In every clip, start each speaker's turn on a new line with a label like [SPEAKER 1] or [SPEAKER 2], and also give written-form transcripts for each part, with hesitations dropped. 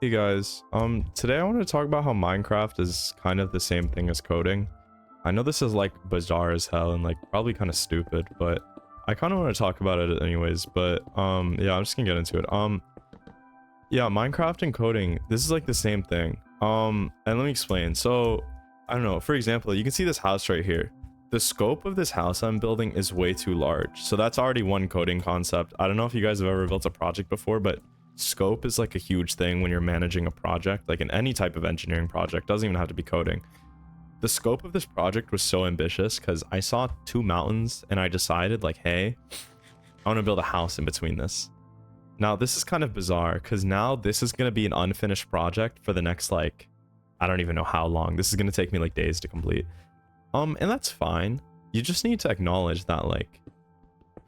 [SPEAKER 1] Hey guys, today I want to talk about how Minecraft is kind of the same thing as coding. I know this is like bizarre as hell and like probably kind of stupid, but I kind of want to talk about it anyways. But yeah, I'm just gonna get into it. Yeah, Minecraft and coding, this is like the same thing. And let me explain. So I don't know, for example, you can see this house right here. The scope of this house I'm building is way too large, so that's already one coding concept. I don't know if you guys have ever built a project before, but scope is like a huge thing when you're managing a project, like in any type of engineering project. Doesn't even have to be coding. The scope of this project was so ambitious because I saw two mountains and I decided like, hey, I want to build a house in between this. Now this is kind of bizarre because now this is going to be an unfinished project for the next, like, I don't even know how long. This is going to take me like days to complete. And that's fine. You just need to acknowledge that, like,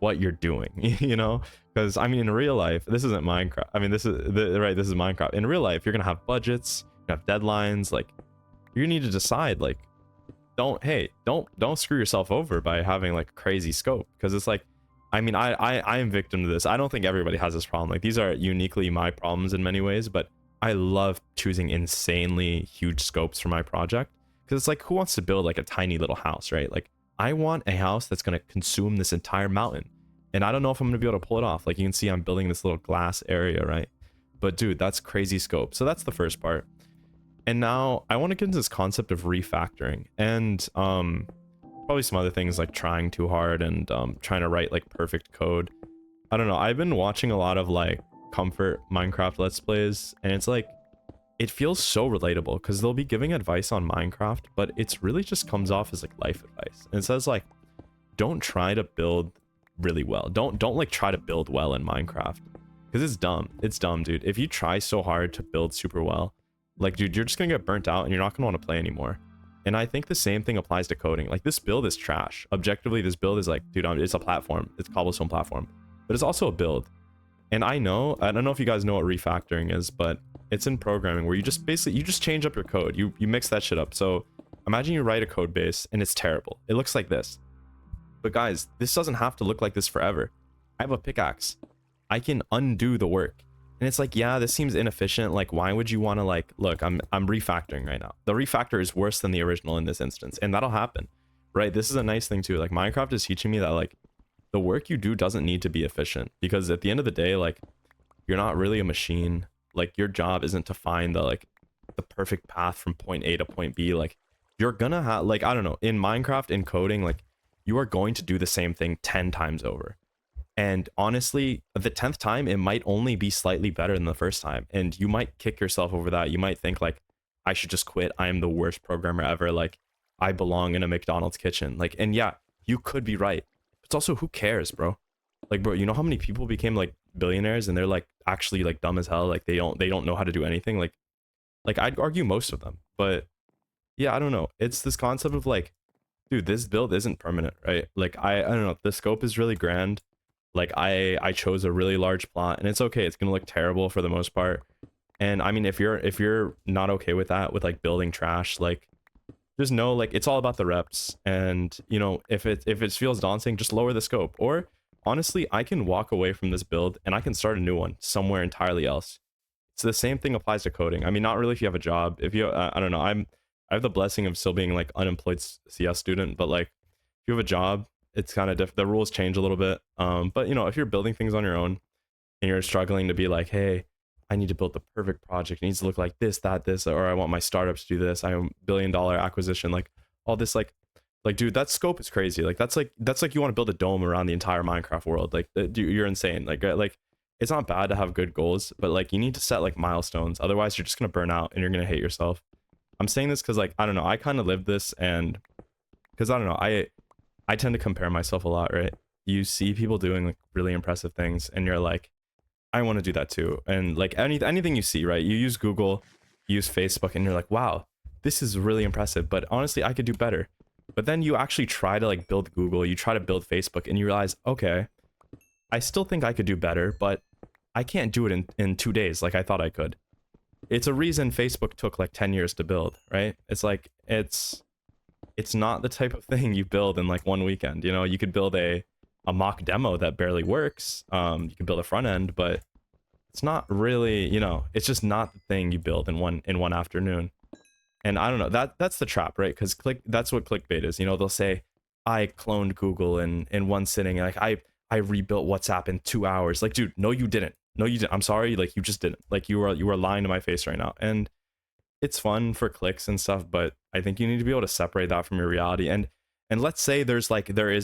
[SPEAKER 1] what you're doing, you know? Because I mean, in real life, this isn't Minecraft. I mean, this is this is Minecraft. In real life, you're gonna have budgets, you have deadlines. Like, you need to decide, like, don't screw yourself over by having like crazy scope. Because it's like, I mean, I am victim to this. I don't think everybody has this problem. Like, these are uniquely my problems in many ways, but I love choosing insanely huge scopes for my project. Because it's like, who wants to build like a tiny little house, right? Like, I want a house that's going to consume this entire mountain. And I don't know if I'm going to be able to pull it off. Like, you can see I'm building this little glass area, right? But dude, that's crazy scope. So that's the first part. And now I want to get into this concept of refactoring and probably some other things like trying too hard and trying to write like perfect code. I don't know. I've been watching a lot of like comfort Minecraft Let's Plays, and it's like, it feels so relatable because they'll be giving advice on Minecraft, but it's really just comes off as like life advice. And it says like, don't try to build really well. Don't like try to build well in Minecraft because it's dumb. It's dumb, dude. If you try so hard to build super well, like, dude, you're just gonna get burnt out and you're not gonna want to play anymore. And I think the same thing applies to coding. Like, this build is trash. Objectively, this build is like, dude, it's a platform. It's a cobblestone platform, but it's also a build. And I don't know if you guys know what refactoring is, but it's in programming where you just basically, you just change up your code. You mix that shit up. So imagine you write a code base and it's terrible. It looks like this. But guys, this doesn't have to look like this forever. I have a pickaxe. I can undo the work. And it's like, yeah, this seems inefficient. Like, why would you want to, like, look, I'm refactoring right now. The refactor is worse than the original in this instance, and that'll happen, right? This is a nice thing too. Like, Minecraft is teaching me that, like, the work you do doesn't need to be efficient, because at the end of the day, like, you're not really a machine. Like, your job isn't to find the, like, the perfect path from point A to point B. Like, you're gonna have, like, I don't know, in Minecraft, in coding, like, you are going to do the same thing 10 times over. And honestly, the 10th time, it might only be slightly better than the first time. And you might kick yourself over that. You might think, like, I should just quit. I am the worst programmer ever. Like, I belong in a McDonald's kitchen. Like, and yeah, you could be right. It's also, who cares, bro? Like, bro, you know how many people became like billionaires and they're like actually like dumb as hell? Like, they don't know how to do anything. Like I'd argue most of them. But yeah, I don't know. It's this concept of like, dude, this build isn't permanent, right? Like, I don't know. The scope is really grand. Like, I chose a really large plot, and it's okay. It's gonna look terrible for the most part. And I mean, if you're not okay with that, with like building trash, like, just know, like, it's all about the reps. And you know, if it feels daunting, just lower the scope. Or honestly, I can walk away from this build and I can start a new one somewhere entirely else. So the same thing applies to coding. I mean, not really if you have a job. If you I don't know, I have the blessing of still being like unemployed CS student, but like, if you have a job, it's kind of the rules change a little bit. But you know, if you're building things on your own and you're struggling to be like, hey, I need to build the perfect project, it needs to look like this, that, this, or I want my startups to do this, I am $1 billion acquisition, like all this, like dude, that scope is crazy. Like, that's like you want to build a dome around the entire Minecraft world. Like, you're insane. Like it's not bad to have good goals, but like, you need to set like milestones, otherwise you're just gonna burn out and you're gonna hate yourself. I'm saying this because, like, I don't know, I kind of lived this, and because I don't know, I tend to compare myself a lot, right? You see people doing like really impressive things and you're like, I want to do that too. And like, anything you see, right? You use Google, you use Facebook, and you're like, wow, this is really impressive, but honestly, I could do better. But then you actually try to like build Google, you try to build Facebook, and you realize, okay, I still think I could do better, but I can't do it in 2 days like I thought I could. It's a reason Facebook took like 10 years to build, right? It's like, it's not the type of thing you build in like one weekend. You know, you could build a mock demo that barely works. You can build a front end, but It's not really, you know, it's just not the thing you build in one afternoon. And I don't know, that's the trap, right? Because that's what clickbait is. You know, they'll say, I cloned Google in one sitting. Like I rebuilt WhatsApp in 2 hours. Like, dude, no, you didn't. No, you didn't. I'm sorry. Like, you just didn't. Like, you were lying to my face right now. And it's fun for clicks and stuff, but I think you need to be able to separate that from your reality. And let's say there is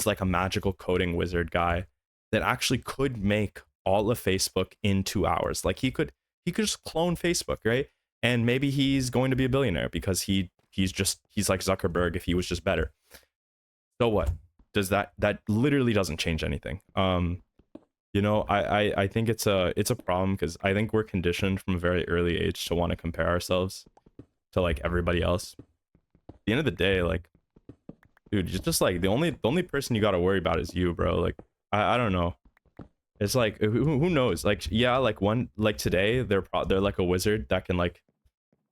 [SPEAKER 1] like a magical coding wizard guy that actually could make all of Facebook in 2 hours. Like he could just clone Facebook, right? And maybe he's going to be a billionaire because he's like Zuckerberg if he was just better. So what? Does that literally doesn't change anything. You know, I think it's a problem because I think we're conditioned from a very early age to want to compare ourselves to like everybody else. At the end of the day, like, dude, just like the only person you got to worry about is you, bro. Like, I don't know. It's like who knows? Like, yeah, like one like today they're like a wizard that can like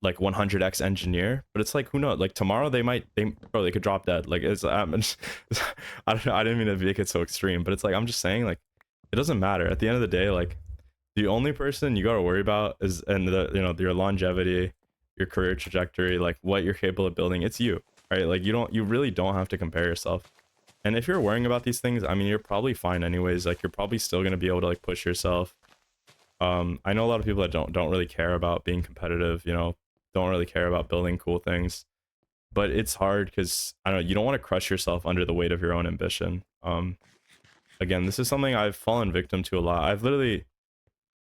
[SPEAKER 1] 100x engineer, but it's like who knows? Like tomorrow they could drop dead. Like it's I don't know. I didn't mean to make it so extreme, but it's like I'm just saying like it doesn't matter. At the end of the day, like the only person you got to worry about is and the you know your longevity, your career trajectory, like what you're capable of building. It's you, right? Like you really don't have to compare yourself. And if you're worrying about these things, I mean, you're probably fine anyways. Like you're probably still gonna be able to like push yourself. I know a lot of people that don't really care about being competitive. You know, don't really care about building cool things. But it's hard because I don't know. You don't want to crush yourself under the weight of your own ambition. Again, this is something I've fallen victim to a lot. I've literally,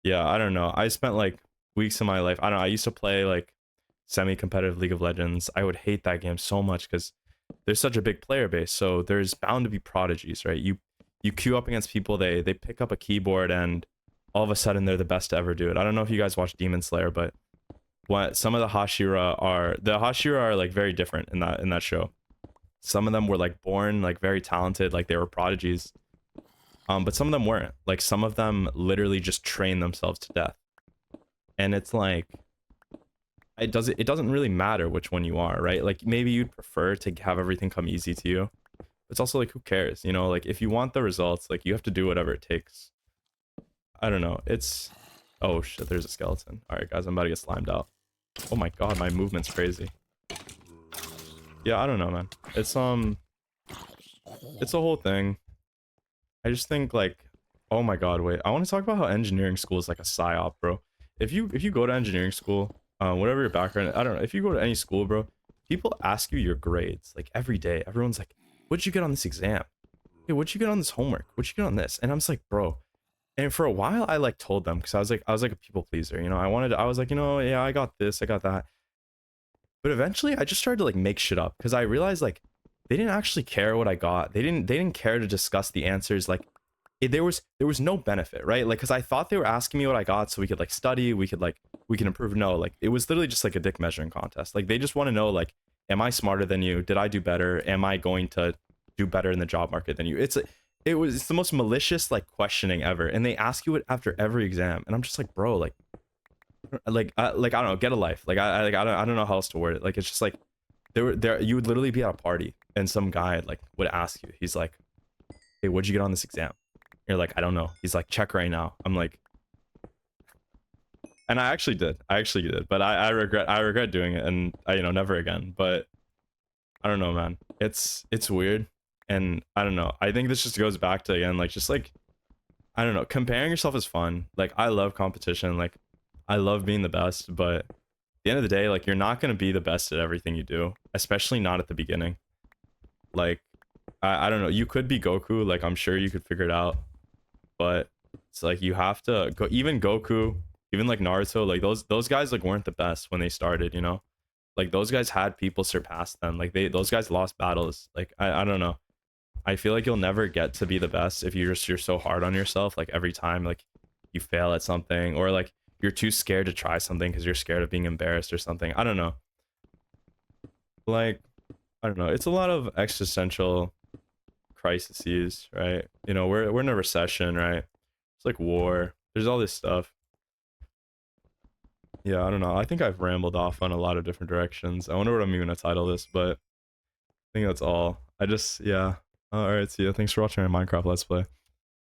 [SPEAKER 1] yeah, I don't know. I spent like weeks of my life. I don't know. I used to play like semi-competitive League of Legends. I would hate that game so much because there's such a big player base. So there's bound to be prodigies, right? You queue up against people, they pick up a keyboard and all of a sudden they're the best to ever do it. I don't know if you guys watch Demon Slayer, but what some of the Hashira are like very different in that show. Some of them were like born like very talented, like they were prodigies. But some of them weren't. Like some of them literally just train themselves to death. And it's like it doesn't really matter which one you are, right? Like maybe you'd prefer to have everything come easy to you. It's also like who cares, you know? Like if you want the results, like you have to do whatever it takes. I don't know. It's oh shit, there's a skeleton. All right, guys, I'm about to get slimed out. Oh my god, my movement's crazy. Yeah, I don't know, man. It's a whole thing. I just think like, oh my god, wait. I want to talk about how engineering school is like a psyop, bro. If you go to engineering school, whatever your background, I don't know. If you go to any school, bro, people ask you your grades like every day. Everyone's like, "What'd you get on this exam? Hey, what'd you get on this homework? What'd you get on this?" And I'm just like, bro. And for a while, I like told them because I was like a people pleaser, you know. I was like, you know, yeah, I got this, I got that. But eventually, I just started to like make shit up because I realized like they didn't actually care what I got. They didn't care to discuss the answers. Like there was no benefit, right? Like because I thought they were asking me what I got so we could like study, we can improve. No, like it was literally just like a dick measuring contest. Like they just want to know like, am I smarter than you? Did I do better? Am I going to do better in the job market than you? It's the most malicious like questioning ever, and they ask you it after every exam, and I'm just like, bro, I don't know, get a life. Like I don't know how else to word it. Like it's just like there you would literally be at a party and some guy like would ask you. He's like, hey, what'd you get on this exam? You're like, I don't know. He's like, check right now. I'm like, and I actually did, but I regret doing it, and I, you know, never again. But I don't know, man. It's weird, and I don't know. I think this just goes back to again, like just like I don't know, comparing yourself is fun. Like I love competition, like I love being the best, but at the end of the day, like you're not gonna be the best at everything you do, especially not at the beginning. Like I don't know, you could be Goku, like I'm sure you could figure it out, but it's like you have to go. Even Goku, even like Naruto, like those guys like weren't the best when they started, you know. Like those guys had people surpass them. Like those guys lost battles. Like I don't know. I feel like you'll never get to be the best if you're so hard on yourself. Like every time like you fail at something, or like you're too scared to try something because you're scared of being embarrassed or something. I don't know. Like I don't know. It's a lot of existential crises, right? You know, we're in a recession, right? It's like war. There's all this stuff. Yeah, I don't know. I think I've rambled off on a lot of different directions. I wonder what I'm even gonna title this, but I think that's all. I just, yeah. All right, see ya. Thanks for watching my Minecraft Let's Play.